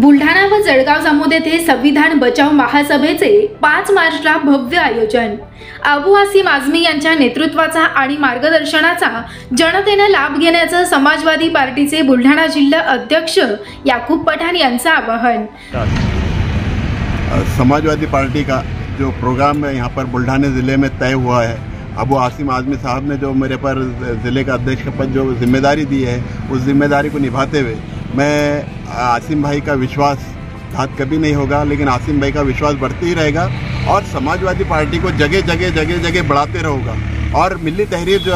बुलढाणा व जळगाव जामोद येथे संविधान बचाव महासभेचे 5 मार्चला भव्य आयोजन। अबू आसिम आझमी यांच्या नेतृत्वाचा आणि मार्गदर्शनाचा जनतेने लाभ घेण्याचं समाजवादी पार्टीचे बुलढाणा जिल्हा अध्यक्ष याकूब पठाण यांचं आवाहन। समाजवादी पार्टी का जो प्रोग्राम है यहाँ पर बुलढाना ज़िले में तय हुआ है। अबू आसिम आज़मी साहब ने जो मेरे पर ज़िले का अध्यक्ष का पद जो जिम्मेदारी दी है, उस जिम्मेदारी को निभाते हुए मैं आसिम भाई का विश्वासघात कभी नहीं होगा, लेकिन आसिम भाई का विश्वास बढ़ते ही रहेगा और समाजवादी पार्टी को जगह जगह बढ़ाते रहूँगा। और मिली तहरीर जो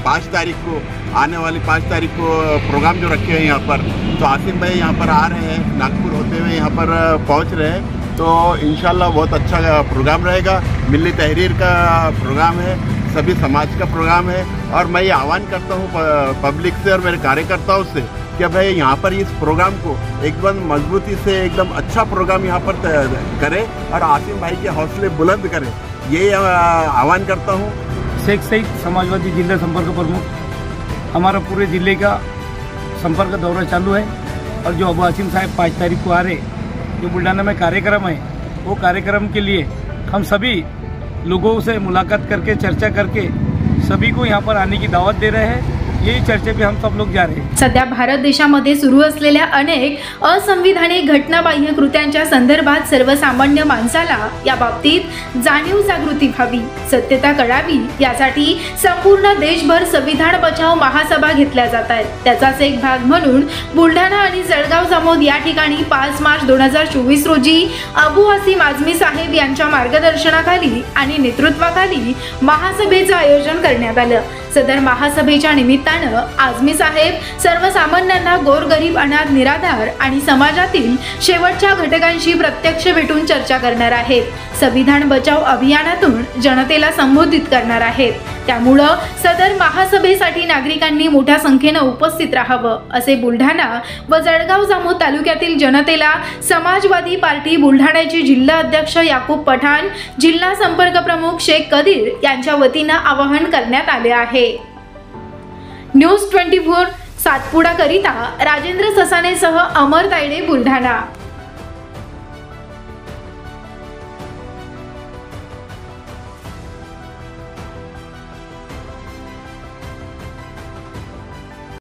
5 तारीख को आने वाली 5 तारीख को प्रोग्राम जो रखे हैं यहाँ पर, तो आसिम भाई यहाँ पर आ रहे हैं, नागपुर होते हुए यहाँ पर पहुँच रहे हैं, तो इंशाल्लाह बहुत अच्छा प्रोग्राम रहेगा। मिली तहरीर का प्रोग्राम है, सभी समाज का प्रोग्राम है और मैं ये आह्वान करता हूँ पब्लिक से और मेरे कार्यकर्ताओं से कि भाई यहाँ पर इस प्रोग्राम को एकदम मजबूती से एकदम अच्छा प्रोग्राम यहाँ पर करें और आसिम भाई के हौसले बुलंद करें, ये आह्वान करता हूँ। शेख सईद समाजवादी जिला संपर्क प्रमुख, हमारा पूरे जिले का संपर्क दौरा चालू है और जो अबू आसिम साहब 5 तारीख को आ रहे, जो बुलढाना में कार्यक्रम है, वो कार्यक्रम के लिए हम सभी लोगों से मुलाकात करके चर्चा करके सभी को यहाँ पर आने की दावत दे रहे हैं। यही चर्चे पे हम सब लोग जा रहे हैं। सध्या भारत देशामध्ये सुरू असलेल्या अनेक असंविधानिक घटनाबाह्य कृत्यांच्या संदर्भात सर्वसामान्य माणसाला या बाबतीत जाणीव जागृती व्हावी, सत्यता कळावी, यासाठी संपूर्ण देशभर संविधान बचाव महासभा घेतल्या जात आहेत। त्याचाच एक भाग म्हणून बुलढाणा आणि जळगाव जामोद या ठिकाणी 5 मार्च 2024 रोजी अबू आसिम आझमी साहेब यांच्या मार्गदर्शनाखाली आणि नेतृत्वाखाली महासभेचं आयोजन करण्यात आलं। सदर महासभेच्या निमित्तानं आझमी साहेब सर्वसामान्यांना गोरगरीब, अनाथ, निराधार आणि समाजातील शेवटच्या घटकांशी प्रत्यक्ष भेटून चर्चा करणार आहेत। संविधान बचाव अभियानातून जनतेला संबोधित करणार आहेत। त्यामुळे सदर महासभेसाठी नागरिकांनी मोठ्या संख्येने उपस्थित राहावं, असे बुलढाणा व जळगाव जामोद तालुक्यातील जनतेला समाजवादी पार्टी बुलढाण्याचे जिल्हा अध्यक्ष याकूब पठाण, जिल्हा संपर्क प्रमुख शेख कदीर यांच्या वतीने आवाहन करण्यात आले आहे। न्यूज 24 सातपुडा करिता राजेंद्र ससानेसह अमर तायडे, बुलढाणा।